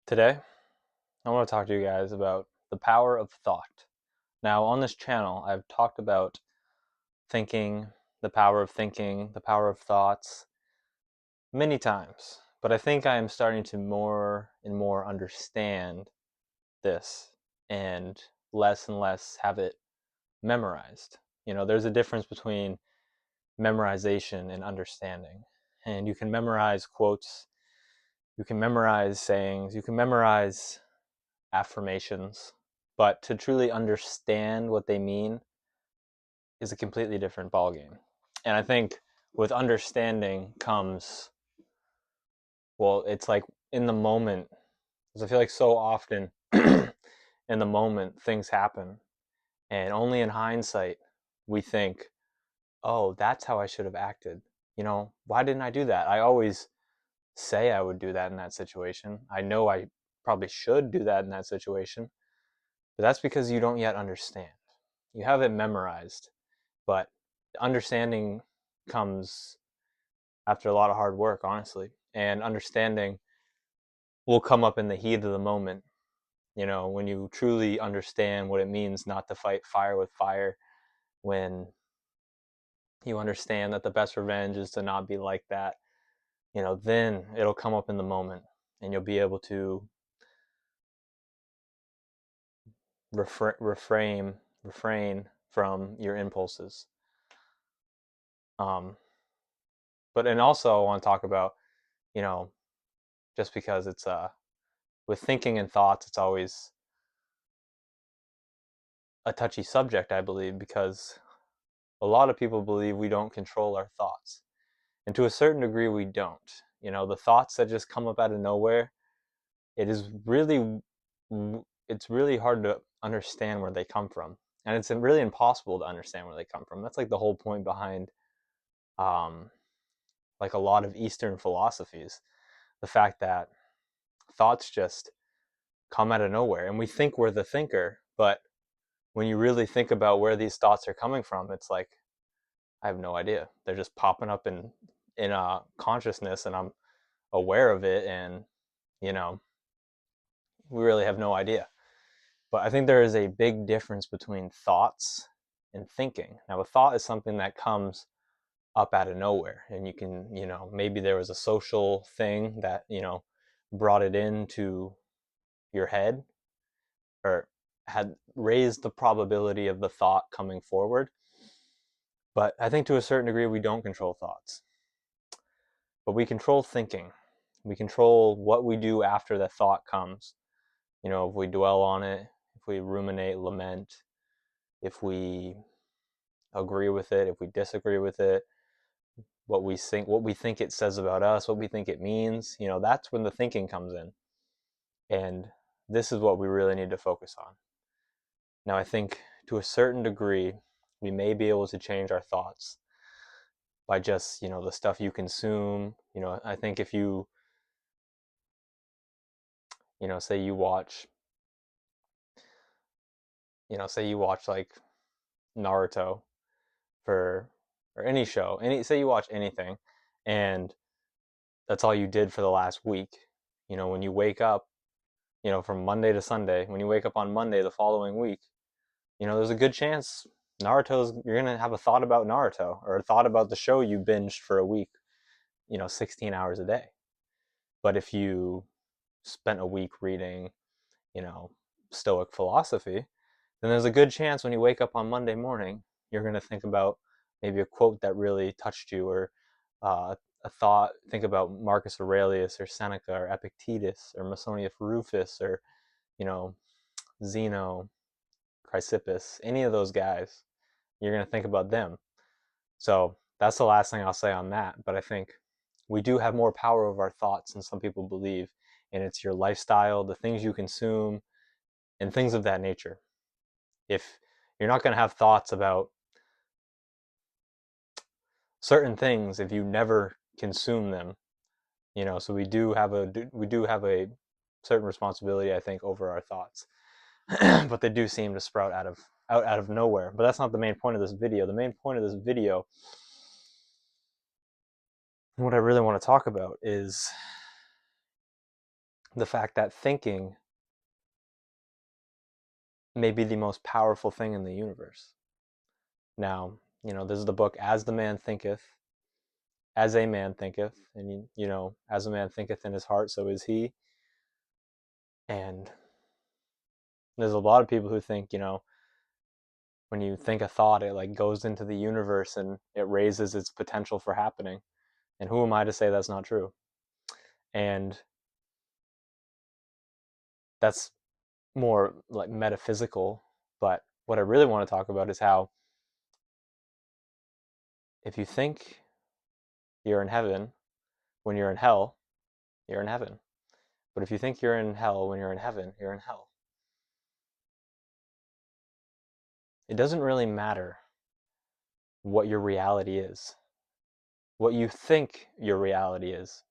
Today, I want to talk to you guys about the power of thought. Now, on this channel, I've talked about thinking, the power of thoughts many times, but I think I am starting to more and more understand this and less have it memorized. There's a difference between memorization and understanding. And you can memorize quotes, you can memorize sayings, you can memorize affirmations, but to truly understand what they mean is a completely different ballgame. And I think with understanding comes, well, it's like in the moment, because I feel like so often in the moment things happen, and only in hindsight we think, oh, that's how I should have acted. Why didn't I do that? I always say I would do that in that situation. I know I probably should do that in that situation, but that's because you don't yet understand. You have it memorized, but understanding comes after a lot of hard work, honestly. And understanding will come up in the heat of the moment. When you truly understand what it means not to fight fire with fire, when you understand that the best revenge is to not be like that, then it'll come up in the moment and you'll be able to refrain from your impulses. Um, and also I want to talk about, you know, just because it's with thinking and thoughts, it's always a touchy subject, I believe, because a lot of people believe we don't control our thoughts. And to a certain degree, we don't. The thoughts that just come up out of nowhere, it is really, it's really hard to understand where they come from. And it's really impossible to understand where they come from. That's like the whole point behind, um, like a lot of Eastern philosophies. The fact that thoughts just come out of nowhere. And we think we're the thinker, but when you really think about where these thoughts are coming from, it's like I have no idea. They're just popping up in a consciousness, and I'm aware of it, and you know we really have no idea. But I think there is a big difference between thoughts and thinking. Now, a thought is something that comes up out of nowhere, and you can, maybe there was a social thing that brought it into your head, or had raised the probability of the thought coming forward. But I think to a certain degree, we don't control thoughts, but we control thinking. We control what we do after the thought comes. If we dwell on it, if we ruminate, lament, if we agree with it, if we disagree with it, what we think it says about us, what we think it means, that's when the thinking comes in. And this is what we really need to focus on. Now, I think to a certain degree, we may be able to change our thoughts by just, the stuff you consume. I think if you, say you watch, say you watch like Naruto for, or any show, say you watch anything, and that's all you did for the last week. When you wake up, from Monday to Sunday, when you wake up on Monday the following week, there's a good chance you're gonna have a thought about Naruto, or a thought about the show you binged for a week, 16 hours a day. But if you spent a week reading, you know, Stoic philosophy, then there's a good chance when you wake up on Monday morning, you're going to think about maybe a quote that really touched you, or a thought. Think about Marcus Aurelius, or Seneca, or Epictetus, or Masonius Rufus, or, you know, Zeno, Chrysippus, any of those guys. You're going to think about them. So that's the last thing I'll say on that. But I think we do have more power over our thoughts than some people believe. And it's your lifestyle, the things you consume, and things of that nature. If you're not going to have thoughts about certain things if you never consume them, so we do have a certain responsibility, I think, over our thoughts. But they do seem to sprout out of nowhere. But that's not the main point of this video. The main point of this video, what I really want to talk about, is the fact that thinking may be the most powerful thing in the universe. Now, this is the book As the Man Thinketh, as a man thinketh, and as a man thinketh in his heart, so is he. And there's a lot of people who think, when you think a thought, it like goes into the universe and it raises its potential for happening. And who am I to say that's not true? And that's more like metaphysical. But what I really want to talk about is how if you think you're in heaven when you're in hell, you're in heaven. But if you think you're in hell when you're in heaven, you're in hell. It doesn't really matter what your reality is. What you think your reality is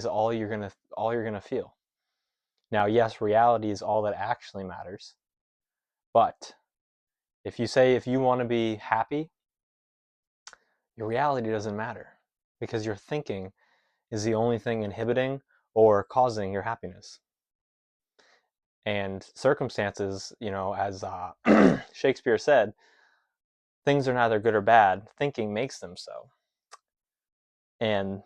all you're gonna feel. Now, yes, reality is all that actually matters. But if you want to be happy, your reality doesn't matter because your thinking is the only thing inhibiting or causing your happiness. And circumstances, as Shakespeare said, things are neither good or bad. Thinking makes them so. And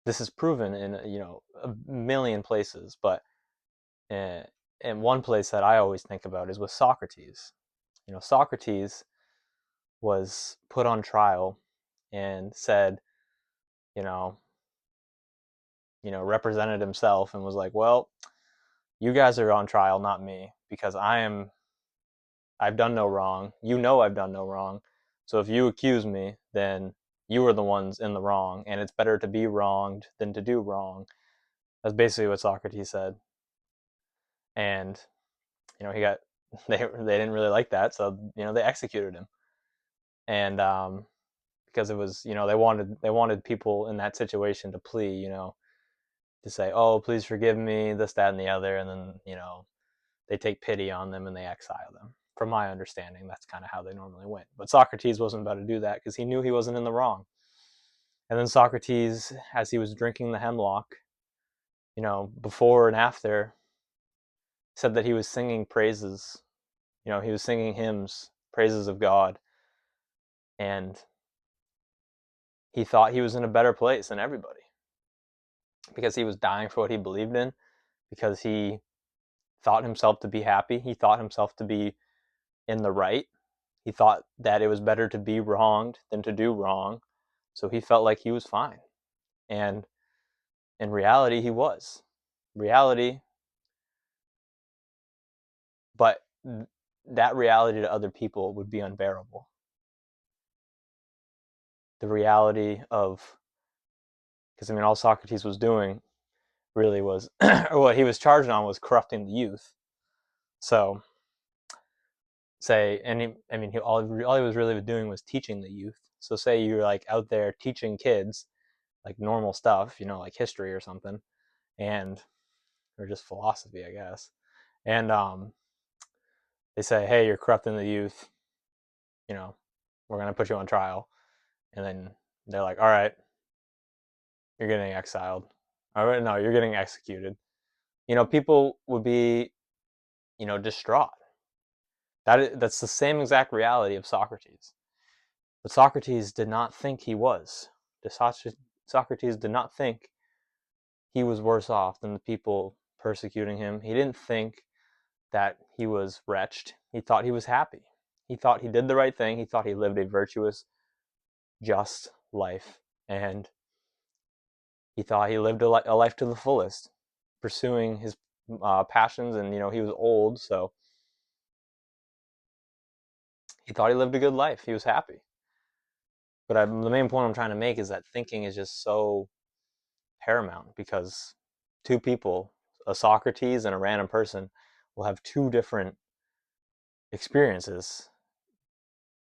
this is proven in a million places, but in one place that I always think about is with Socrates. Socrates was put on trial and said, you know, represented himself and was like, well, you guys are on trial, not me, because I've done no wrong. I've done no wrong. So if you accuse me, then you are the ones in the wrong, and it's better to be wronged than to do wrong. That's basically what Socrates said. And he got they didn't really like that, so they executed him. And because it was they wanted people in that situation to plea, to say, oh, please forgive me, this, that, and the other, and then they take pity on them and they exile them. From my understanding, that's kind of how they normally went. But Socrates wasn't about to do that because he knew he wasn't in the wrong. And then Socrates, as he was drinking the hemlock, before and after, said that he was singing praises. He was singing hymns, praises of God, and he thought he was in a better place than everybody because he was dying for what he believed in, because he thought himself to be happy. He thought himself to be in the right. He thought that it was better to be wronged than to do wrong. So he felt like he was fine. And in reality, he was. Reality, but that reality to other people would be unbearable. The reality of, because all Socrates was doing really was, or what he was charged on was corrupting the youth. So, all he was really doing was teaching the youth. So, say you're like out there teaching kids like normal stuff, like history or something, and or just philosophy, I guess. And they say, hey, you're corrupting the youth. We're gonna put you on trial, and then they're like, all right, you're getting exiled. All right, no, you're getting executed. People would be, distraught. That's the same exact reality of Socrates. But Socrates did not think he was. Socrates did not think he was worse off than the people persecuting him. He didn't think that he was wretched. He thought he was happy. He thought he did the right thing. He thought he lived a virtuous, just life. And he thought he lived a life to the fullest, pursuing his passions. And, he was old, so he thought he lived a good life. He was happy. But the main point I'm trying to make is that thinking is just so paramount because two people, a Socrates and a random person, will have two different experiences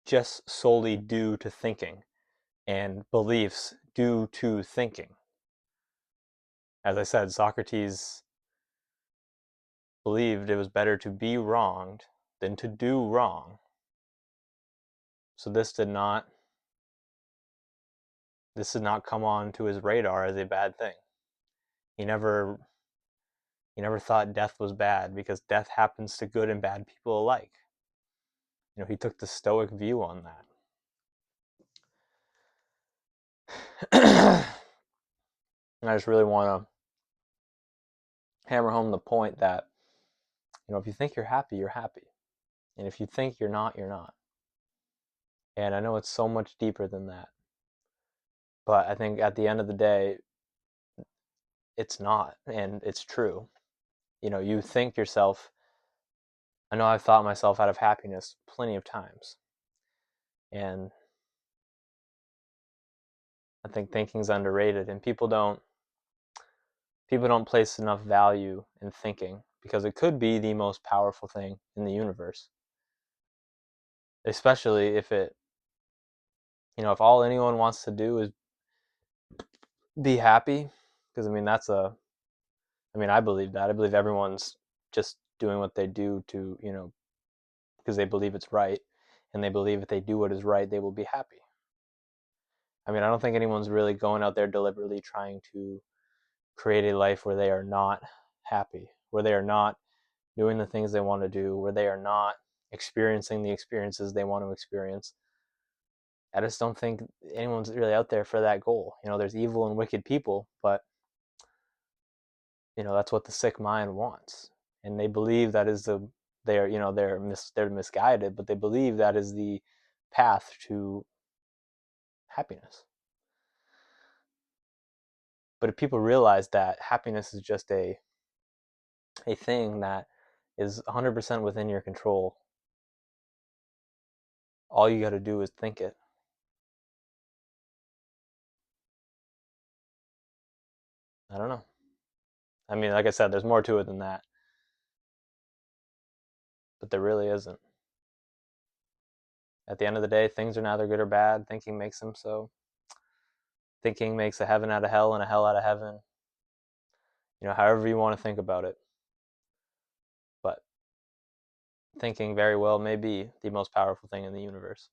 just solely due to thinking and beliefs due to thinking. As I said, Socrates believed it was better to be wronged than to do wrong. So this did not come on to his radar as a bad thing. He never thought death was bad because death happens to good and bad people alike. He took the stoic view on that. And I just really want to hammer home the point that, if you think you're happy, you're happy. And if you think you're not, you're not. And I know it's so much deeper than that. But I think at the end of the day, it's not. And it's true. You think yourself, I know I've thought myself out of happiness plenty of times. And I think thinking's underrated. And people don't place enough value in thinking because it could be the most powerful thing in the universe, especially if all anyone wants to do is be happy. Because I believe that. I believe everyone's just doing what they do to, because they believe it's right, and they believe if they do what is right, they will be happy. I don't think anyone's really going out there deliberately trying to create a life where they are not happy, where they are not doing the things they want to do, where they are not experiencing the experiences they want to experience. I just don't think anyone's really out there for that goal. There's evil and wicked people, but that's what the sick mind wants, and they believe that is they're misguided, but they believe that is the path to happiness. But if people realize that happiness is just a thing that is 100% within your control, all you got to do is think it. I don't know. Like I said, there's more to it than that, but there really isn't. At the end of the day, things are neither good or bad. Thinking makes them so. Thinking makes a heaven out of hell and a hell out of heaven. However you want to think about it. But thinking very well may be the most powerful thing in the universe.